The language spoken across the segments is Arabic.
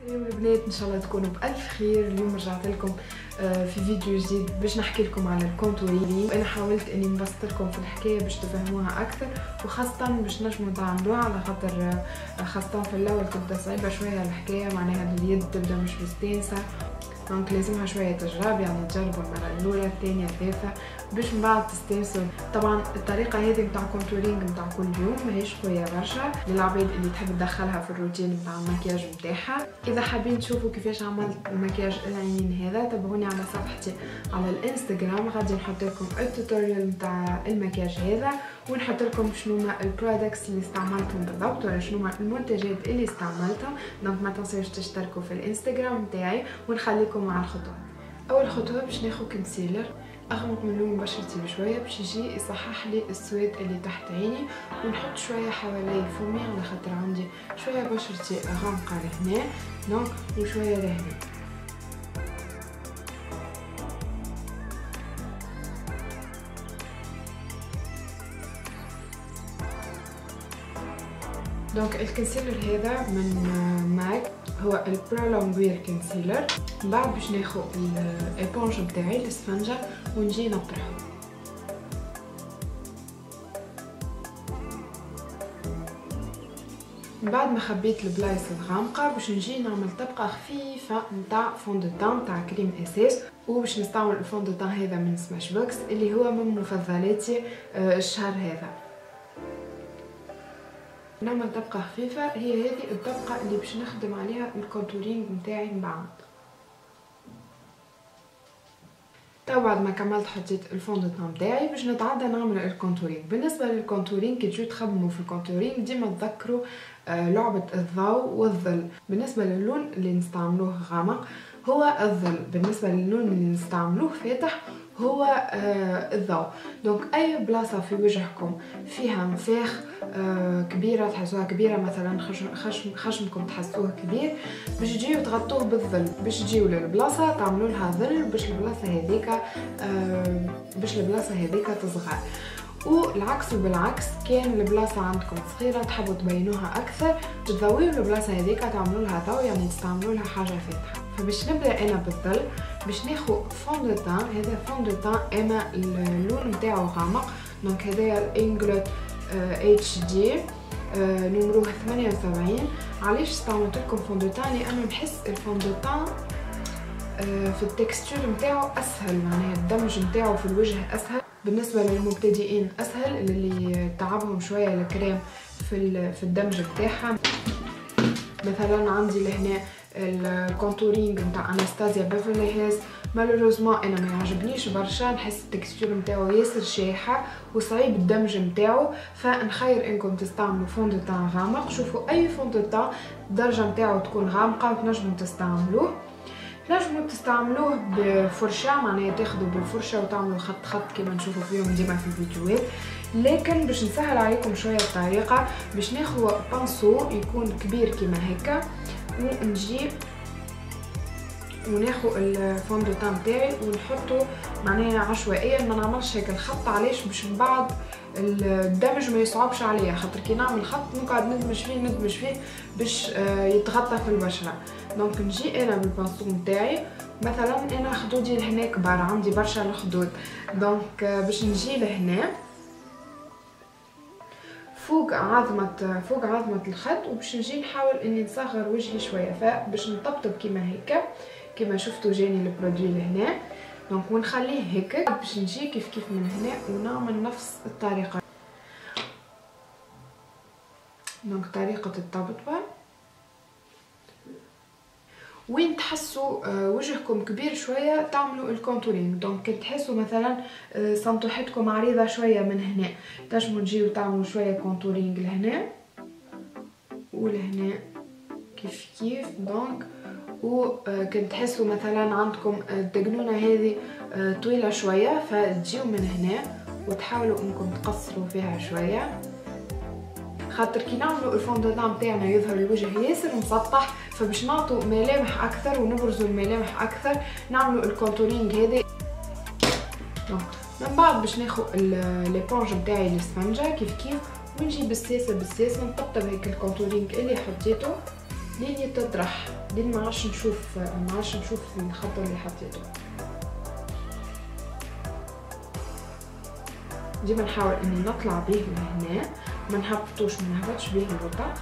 اليوم البنات ان شاء الله تكونوا بالف خير. اليوم رجعت لكم في فيديو جديد باش نحكي لكم على الكونتورينغ. انا حاولت اني نبسط لكم في الحكايه باش تفهموها اكثر، وخاصه باش نجموا تعملوها، على خاطر خاصه في الاول تبدا صعيبه شويه الحكايه، معناها اليد تبدا مش مستانسه، دونك لازمها شويه تجرب، يعني تجربوا المره الاولى الثانيه الثالثه باش من بعد تستانسوا. طبعا الطريقه هذه نتاع كونتورينغ نتاع كل يوم ماهيش قويه برشا للعباد اللي تحب تدخلها في الروتين نتاع المكياج نتاعها. اذا حابين تشوفوا كيفاش عملت المكياج العينين هذا تابعوني على صفحتي على الانستغرام، غادي نحط لكم التوتوريال نتاع المكياج هذا، ونحط لكم شنو ما البرودكتس اللي استعملتهم بالضبط، ولا شنو ما المنتجات اللي استعملتها. دونك ما تنسوش تشتركوا في الانستغرام نتاعي، ونخليكم مع الخطوات. اول خطوه باش ناخذ كونسيلر اغمق من لون بشرتي بشويه باش يجي يصحح لي السواد اللي تحت عيني، ونحط شويه حوالي فمي على خاطر عندي شويه بشرتي غامقه لهنا دونك وشويه لهنا. دونك الكونسيلر هذا من ماك، هو البرولونغوير كونسيلر. من بعد باش ناخذ الابونج نتاعي الاسفنجه ونجي نطرحه. من بعد ما خبيت البلايص الغامقه باش نجي نعمل طبقه خفيفه نتاع فون دو تان نتاع كريم اساس، وباش نستعمل الفون دو تان هذا من سماش بوكس اللي هو من مفضلاتي الشهر هذا. نعمل طبقه خفيفه، هي هذه الطبقه اللي باش نخدم عليها الكونتورينغ نتاعي من بعد. تو بعد ما كملت حطيت الفون دو تان نتاعي باش نتعدى نعمل الكونتورينغ. بالنسبه للكونتورينغ كي تجوا تخدموا في الكونتورينغ ديما تذكروا لعبه الضوء والظل. بالنسبه للون اللي نستعملوه غامق هو الظل، بالنسبه للون اللي نستعملوه فاتح هو الضوء. دونك اي بلاصه في وجهكم فيها منفاخ كبيره تحسوها كبيره، مثلا خشمكم تحسوه كبير، باش تجيو تغطوه بالظل، باش تجيو للبلاصه تعملوا لها ظل باش البلاصه هذيك تصغر. والعكس وبالعكس، كان البلاصه عندكم صغيره تحبوا تبينوها اكثر تضويو البلاصه هذيك تعملوا لها ضوء، يعني تستعملوا لها حاجه فاتحه. فباش نبدا انا بالظل باش ناخذ فون دو تان. هذا فون دو تان اما اللون نتاعو غامق، دونك هذايا الانجلوت اتش دي نمره 78. علاش استعملت لكم فون دو تان؟ لانه نحس الفون دو تان في التكستور نتاعو اسهل، معناها الدمج نتاعو في الوجه اسهل. بالنسبه للمبتدئين اسهل، اللي تعبهم شويه الكريم في الدمج نتاعها. مثلا عندي لهنا الكونتورينغ نتاع اناستازيا بيفرلي هيلز، مالوروزمون انا ما يعجبنيش برشا، نحس التكستور نتاعو ياسر شايحه وصعيب الدمج نتاعو، فنخير انكم تستعملوا فون دو تان غامق. شوفوا اي فون دو تان الدرجه نتاعو تكون غامقه وتنجموا تستعملوه. تنجموا تستعملوه بفرشه، معناها تاخذوا بالفرشه وتعملوا خط خط كما نشوفوا فيهم ديما في الفيديوهات. لكن باش نسهل عليكم شويه الطريقه باش ناخذ بانسو يكون كبير كما هكا، ونجيب وناخذ الفون دو تان تاعي ونحطه معناها عشوائيا، ما نعملش هيك الخط. علاش؟ باش من بعد الدمج ما يصعبش عليا، خاطر كي نعمل خط نقعد ندمج فيه باش يتغطى في البشره. دونك نجي انا بالبانسو نتاعي، مثلا انا خدودي لهنا كبار، عندي برشا الخدود، دونك باش نجي لهنا فوق عظمه الخد، وباش نجي نحاول اني نصغر وجهي شويه، فباش نطبطب كيما هكا كيما شفتوا جاني البرودوي لهنا. دونك ونخليه هكا باش نجي كيف من هنا ونعمل نفس الطريقه. دونك طريقه الطبطبه. وين تحسوا وجهكم كبير شويه تعملوا الكونتورينغ. دونك تحسوا مثلا سنطوحتكم عريضه شويه من هنا، تنجموا تجيو تعملوا شويه كونتورينغ لهنا ولهنا كيف. دونك وكنت تحسوا مثلا عندكم الدقنونه هذه طويله شويه، فتجيو من هنا وتحاولوا انكم تقصروا فيها شويه، خاطر كي نعملوا الفون دو تان تاعنا يظهر الوجه ياسر مسطح، فباش نعطوا ملامح اكثر ونبرزوا الملامح اكثر نعملوا الكونتورينغ هذا. من بعد باش ناخذ ليبونج نتاعي الاسفنجه كيف ونجي بالساسه نطبطب هيك الكونتورينغ اللي حطيته لين يتطرح، لين ما عادش نشوف الخط اللي حطيته. ديما نحاول اني نطلع بيه لهنا، ما نهبطش بيه الغطاء.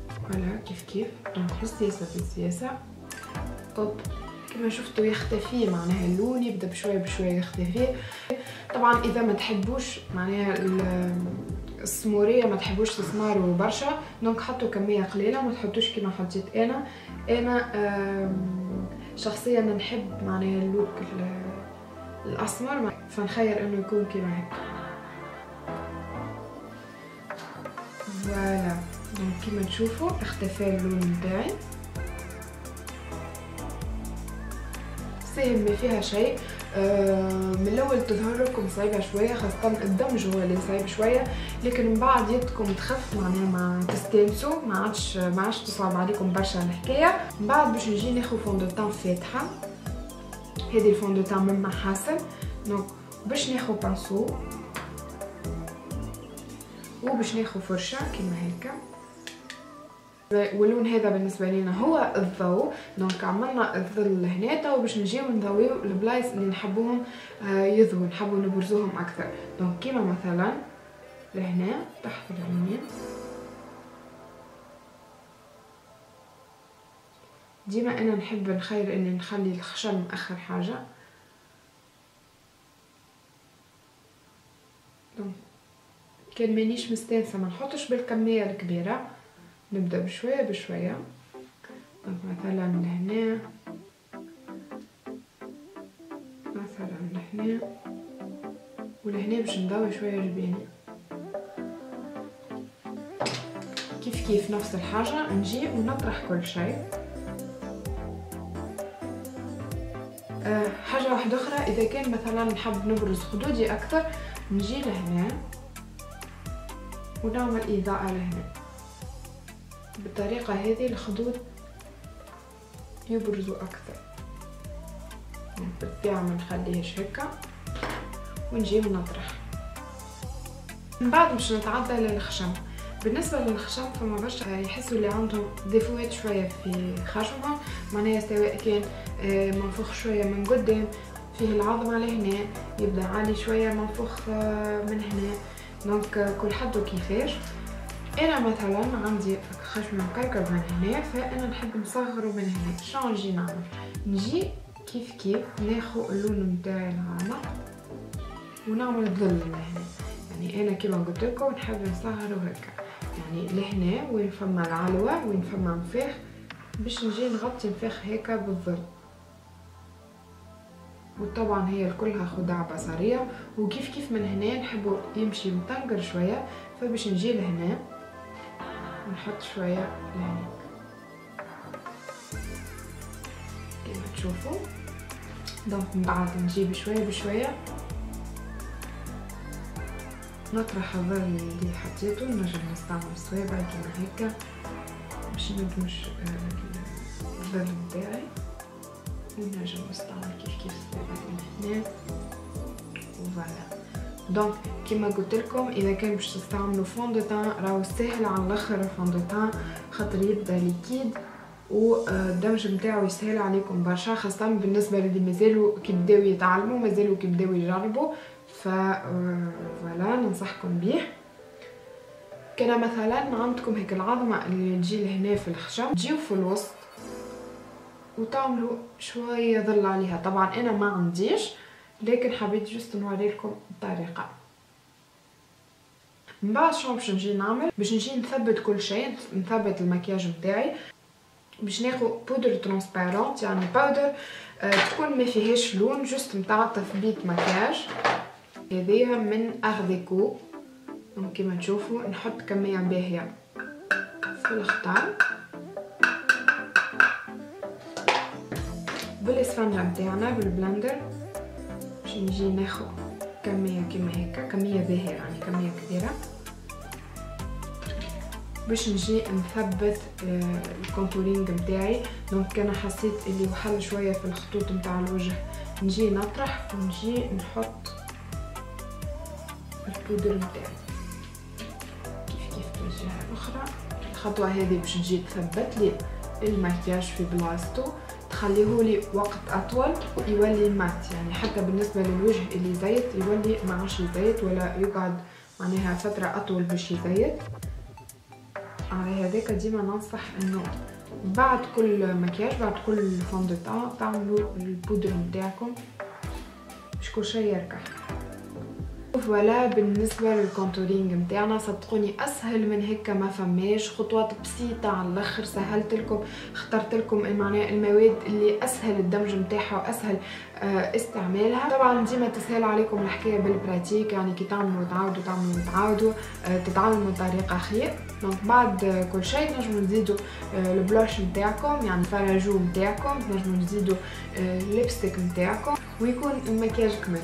فوالا كيف دونك بالسياسة اوب كما شفتوا يختفي، معناها اللون يبدا بشويه يختفي. طبعا اذا ما تحبوش معناها السموريه، ما تحبوش تسماروا برشا، دونك حطوا كميه قليله، ما تحطوش كيما حطيت انا شخصيا نحب معناها اللوك الاسمر، فنخير انه يكون كيما هيك. فوالا دونك كيما تشوفوا اختفى اللون نتاعي. ساهم ما فيها شيء. من الاول تظهر لكم صعيبه شويه، خاصه الدمج هو اللي صعيب شويه، لكن من بعد يدكم تخف معناها ما تستانسوا، ما عادش تصعب عليكم برشا الحكايه. من بعد باش نجي ناخذ فوندوتان فاتحه، هذه الفوندوتان من محاسن. دونك باش ناخذ بانسو وباش ناخذ فرشه كيما هيك، واللون هذا بالنسبه لنا هو الضوء. دونك عملنا الظل هنا، وباش نجيو نضويو البلايص اللي نحبوهم يضووا، نحبوا نبرزوهم اكثر. دونك كيما مثلا لهنا تحت العينين، ديما انا نحب نخير اني نخلي الخشم اخر حاجه. دونك كان مانيش مستانسه ما نحطش بالكميه الكبيره، نبدا بشويه. دونك مثلا لهنا، مثلا لهنا ولهنا باش نضوي شويه جبيني. كيف نفس الحاجه نجي ونطرح كل شيء. حاجه واحده اخرى، اذا كان مثلا نحب نبرز خدودي اكثر، نجي لهنا ونعمل اضاءه لهنا. بالطريقه هذه الخدود يبرزوا اكثر. بالطبيعه ما نخليهش هكا، ونجي ونطرح. من بعد باش نتعدى للخشم. بالنسبه للخشم فما برشا يحسوا اللي عندهم ديفوات شويه في خشمهم، معناها سواء كان منفوخ شويه من قدام، فيه العظمه لهنا يبدا عالي شويه، منفوخ من هنا. دونك كل حد وكيفاش. انا مثلا عندي خشم مكركب من هنا، فانا نحب نصغره من هنا. شنو نجي نعمل؟ نجي كيف ناخذ اللون نتاعي الغامق ونعمل ظل من هنا. يعني انا كيما قلت لكم نحب نصغره هكا، يعني لهنا وين فما العلوه وين فما منفاخ، باش نجي نغطي منفاخ هكا بالظل. وطبعا هي كلها خدع بصريه. وكيف من هنا نحبوا يمشي مطنقر شويه، فباش نجي لهنا ونحط شويه لهنا كما تشوفوا. دونك من بعد نجي بشويه نطرح الظل اللي حطيته. نجم نستعمل صوابع كيما هكا باش ندمج الظل نتاعي، ونجم نستعمل كيف صوابع من هنا. وفوالا دونك كيما قلت لكم، اذا كان باش تستعملوا فوندوتان راهو ساهل على الاخر الفوندوتان، خاطر يبدا ليكيد والدمج نتاعو يسهل عليكم برشا، خاصه بالنسبه للي مازالوا كيبداو يتعلموا، مازالوا كيبداو يجربوا. فوالا ننصحكم بيه. كان مثلا عندكم هيك العظمه اللي تجي لهنا في الخشم، تجيو في الوسط وتعملوا شويه ظل عليها. طبعا انا ما عنديش، لكن حبيت جست نوري لكم الطريقه. من بعد شنو باش نجي نعمل؟ باش نجي نثبت كل شيء، نثبت المكياج نتاعي. باش ناخذ بودر ترانسبيرونت، يعني باودر تكون ما فيهاش لون، جست نتاع تثبيت مكياج. هذيا من اغديكو. كيما تشوفوا نحط كميه باهيه في الختان بالاسفنجه نتاعنا بالبلندر. باش نجي ناخذ كميه كيما هكا، كميه باهيه يعني كميه كبيره، باش نجي نثبت الكونتورينغ نتاعي. دونك انا حسيت اللي وحل شويه في الخطوط نتاع الوجه، نجي نطرح ونجي نحط البودر نتاعي كيف الجهه الاخرى. الخطوه هذه باش تجي تثبت لي المكياج في بلاصتو، تخليه لي وقت اطول ويولي مات، يعني حتى بالنسبه للوجه اللي زيت يولي ما عادش يزيت ولا يقعد معناها فتره اطول باش يزيت. على هذاك ديما ننصح انه بعد كل مكياج بعد كل فون دو تان تعملوا البودر نتاعكم باش كل شيء يركح. فوالا بالنسبه للكونتورينغ نتاعنا صدقوني اسهل من هيك ما فماش، خطوات بسيطه على الاخر، سهلت لكم، اخترت لكم معناها المواد اللي اسهل الدمج نتاعها واسهل استعمالها. طبعا ديما تسهل عليكم الحكايه بالبراتيك، يعني كي تعملوا وتعاودوا تعملوا وتعاودوا تتعلموا طريقه خير. دونك بعد كل شيء نجموا نزيدوا البلوش نتاعكم يعني الفراجو نتاعكم، نجموا نزيدوا الليبستيك نتاعكم ويكون المكياج كمل.